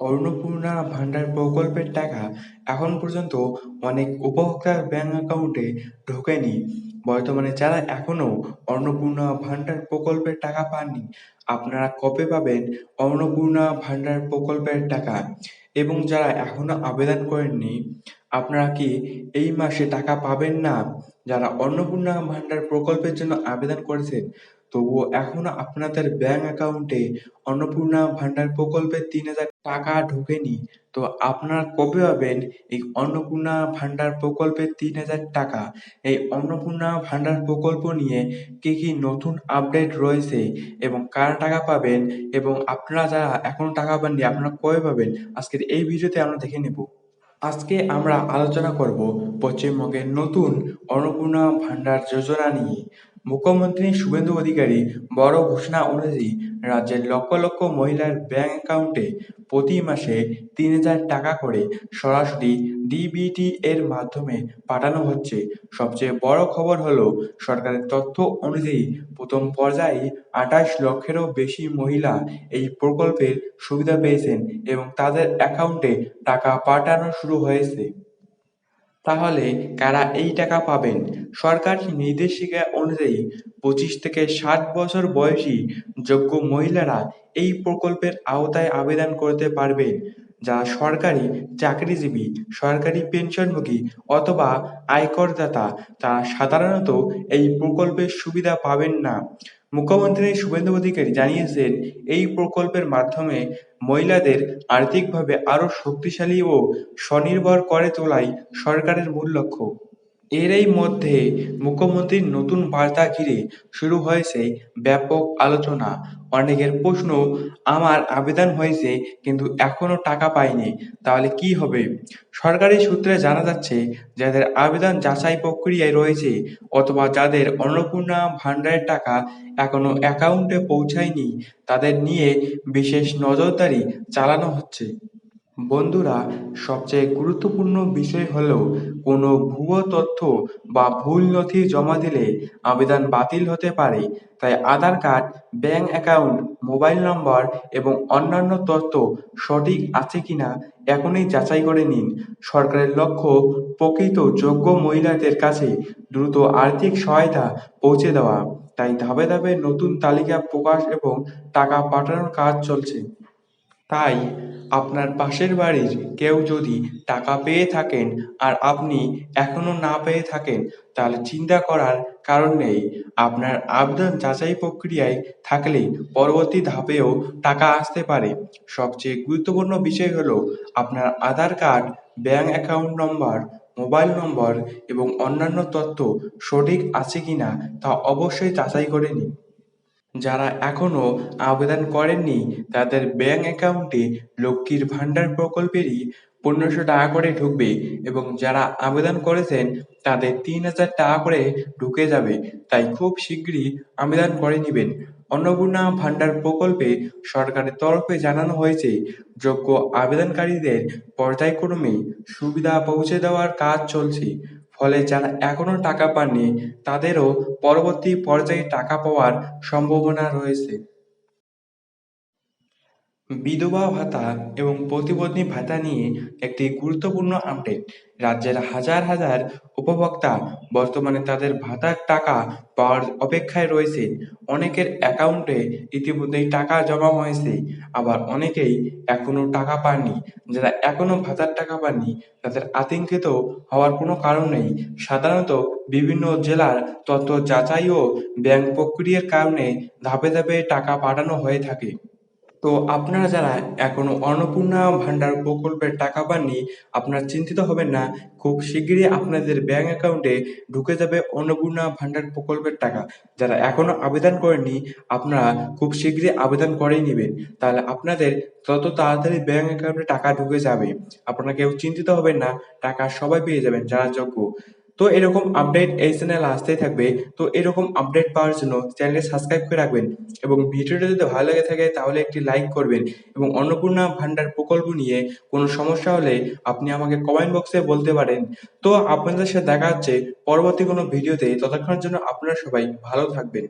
অন্নপূর্ণা ভান্ডার প্রকল্পের টাকা এখন পর্যন্ত অনেক উপভোক্তার ব্যাংক অ্যাকাউন্টে ঢোকেনি। বর্তমানে যারা এখনো অন্নপূর্ণা ভান্ডার প্রকল্পের টাকা পাননি, আপনারা কবে পাবেন অন্নপূর্ণা ভান্ডার প্রকল্পের টাকা? এবং যারা এখনো আবেদন করেননি, আপনারা কি এই মাসে টাকা পাবেন না? যারা অন্নপূর্ণা ভান্ডার প্রকল্পের জন্য আবেদন করেছেন, তবুও এখনো আপনাদের ব্যাংক অ্যাকাউন্টে অন্নপূর্ণা ভান্ডার প্রকল্পের ৩,০০০ টাকা ঢোকেনি, তো আপনারা কবে পাবেন এই অন্নপূর্ণা ভান্ডার প্রকল্পের ৩,০০০ টাকা? এই অন্নপূর্ণা ভান্ডার প্রকল্প নিয়ে কি কি নতুন আপডেট রয়েছে এবং কারা টাকা পাবেন, এবং আপনারা যারা এখনো টাকা পাননি আপনারা কবে পাবেন, আজকের এই ভিডিওতে আমরা দেখে নেব। আজকে আমরা আলোচনা করব পশ্চিমবঙ্গের নতুন অন্নপূর্ণা ভান্ডার যোজনা নিয়ে। মুখ্যমন্ত্রী শুভেন্দু অধিকারী বড় ঘোষণা অনুযায়ী রাজ্যের লক্ষ লক্ষ মহিলার ব্যাংক অ্যাকাউন্টে প্রতি মাসে ৩,০০০ টাকা করে সরাসরি ডিবিটি এর মাধ্যমে পাঠানো হচ্ছে। সবচেয়ে বড় খবর হলো, সরকারের তথ্য অনুযায়ী প্রথম পর্যায়ে ২৮ লক্ষেরও বেশি মহিলা এই প্রকল্পের সুবিধা পেয়েছেন এবং তাদের অ্যাকাউন্টে টাকা পাঠানো শুরু হয়েছে। তাহলে কারা এই টাকা পাবেন? সরকারি নির্দেশিকা অনুযায়ী ২৫ থেকে ৬০ বছর বয়সী যোগ্য মহিলারা এই প্রকল্পের আওতায় আবেদন করতে পারবেন। যারা সরকারি চাকরিজীবী, সরকারি পেনশনভোগী অথবা আয়করদাতা, তারা সাধারণত এই প্রকল্পের সুবিধা পাবেন না। মুখ্যমন্ত্রী শুভেন্দু অধিকারী জানিয়েছেন, এই প্রকল্পের মাধ্যমে মহিলাদের আর্থিকভাবে আরও শক্তিশালী ও স্বনির্ভর করে তোলাই সরকারের মূল লক্ষ্য। এরই মধ্যে মুখ্যমন্ত্রীর নতুন বার্তা ঘিরে শুরু হয়েছে ব্যাপক আলোচনা। অনেকের প্রশ্ন, আমার আবেদন হয়েছে কিন্তু এখনো টাকা পাইনি, তাহলে কি হবে? সরকারি সূত্রে জানা যাচ্ছে, যাদের আবেদন যাচাই প্রক্রিয়ায় রয়েছে অথবা যাদের অন্নপূর্ণা ভান্ডারের টাকা এখনো অ্যাকাউন্টে পৌঁছায়নি, তাদের নিয়ে বিশেষ নজরদারি চালানো হচ্ছে। বন্ধুরা, সবচেয়ে গুরুত্বপূর্ণ বিষয় হলো, কোনো ভুয়ো তথ্য বা ভুল নথি জমা দিলে আবেদন বাতিল হতে পারে। তাই Aadhaar card, bank account, mobile number এবং অন্যান্য তথ্য সঠিক আছে কিনা এখনই যাচাই করে নিন। সরকারের লক্ষ্য প্রকৃত যোগ্য মহিলাদের কাছে দ্রুত আর্থিক সহায়তা পৌঁছে দেওয়া। তাই ধাপে ধাপে নতুন তালিকা প্রকাশ এবং টাকা পাঠানোর কাজ চলছে। তাই আপনার পাশের বাড়ির কেউ যদি টাকা পেয়ে থাকেন আর আপনি এখনো না পেয়ে থাকেন, তাহলে চিন্তা করার কারণ নেই। আপনার আবেদন যাচাই প্রক্রিয়ায় থাকলে পরবর্তী ধাপেও টাকা আসতে পারে। সবচেয়ে গুরুত্বপূর্ণ বিষয় হলো, আপনার Aadhaar card, bank account number, mobile number এবং অন্যান্য তথ্য সঠিক আছে কিনা তা অবশ্যই যাচাই করে নিন। যারা এখনো আবেদন করেননি, তাদের ব্যাংক অ্যাকাউন্টে লক্ষ্মীর ভান্ডার প্রকল্পেরই ১৫০০ টাকা করে ঢুকবে এবং যারা আবেদন করেছেন তাদের ৩,০০০ টাকা করে ঢুকে যাবে। তাই খুব শিগগিরই আবেদন করে নিবেন। অন্নপূর্ণা ভান্ডার প্রকল্পে সরকারের তরফে জানানো হয়েছে, যোগ্য আবেদনকারীদের পর্যায়ক্রমে সুবিধা পৌঁছে দেওয়ার কাজ চলছে। ফলে যারা এখনো টাকা পাননি, তাদেরও পরবর্তী পর্যায়ে টাকা পাওয়ার সম্ভাবনা রয়েছে। বিধবা ভাতা এবং প্রতিবন্ধী ভাতা নিয়ে একটি গুরুত্বপূর্ণ আপডেট। রাজ্যের হাজার হাজার উপভোক্তা বর্তমানে তাদের ভাতার টাকা পাওয়ার অপেক্ষায় রয়েছে। অনেকের অ্যাকাউন্টে ইতিমধ্যেই টাকা জমা হয়েছে, আবার অনেকেই এখনো টাকা পাননি। যারা এখনো ভাতার টাকা পাননি, তাদের আতঙ্কিত হওয়ার কোনো কারণ নেই। সাধারণত বিভিন্ন জেলার তথ্য যাচাই ও ব্যাংক প্রক্রিয়ার কারণে ধাপে ধাপে টাকা পাঠানো হয়ে থাকে। তো আপনারা যারা এখনো অন্নপূর্ণা ভান্ডার প্রকল্পের টাকা পাননি, আপনারা চিন্তিত হবেন না। খুব শিগগিরই আপনাদের ব্যাংক অ্যাকাউন্টে ঢুকে যাবে অন্নপূর্ণা ভান্ডার প্রকল্পের টাকা। যারা এখনো আবেদন করেননি, আপনারা খুব শিগগিরই আবেদন করেই নিবেন। তাহলে আপনাদের তত তাড়াতাড়ি ব্যাংক অ্যাকাউন্টে টাকা ঢুকে যাবে। আপনারা কেউ চিন্তিত হবেন না, টাকা সবাই পেয়ে যাবেন যারা যোগ্য। তো এরকম আপডেট এই চ্যানেলে আসতেই থাকবে। তো এরকম আপডেট পাওয়ার জন্য চ্যানেলটি সাবস্ক্রাইব করে রাখবেন এবং ভিডিওটা যদি ভালো লেগে থাকে তাহলে একটি লাইক করবেন। এবং অন্নপূর্ণা ভান্ডার প্রকল্প নিয়ে কোনো সমস্যা হলে আপনি আমাকে কমেন্ট বক্সে বলতে পারেন। তো আপনাদের সাথে দেখা হচ্ছে পরবর্তী কোনো ভিডিওতে। ততক্ষণের জন্য আপনারা সবাই ভালো থাকবেন।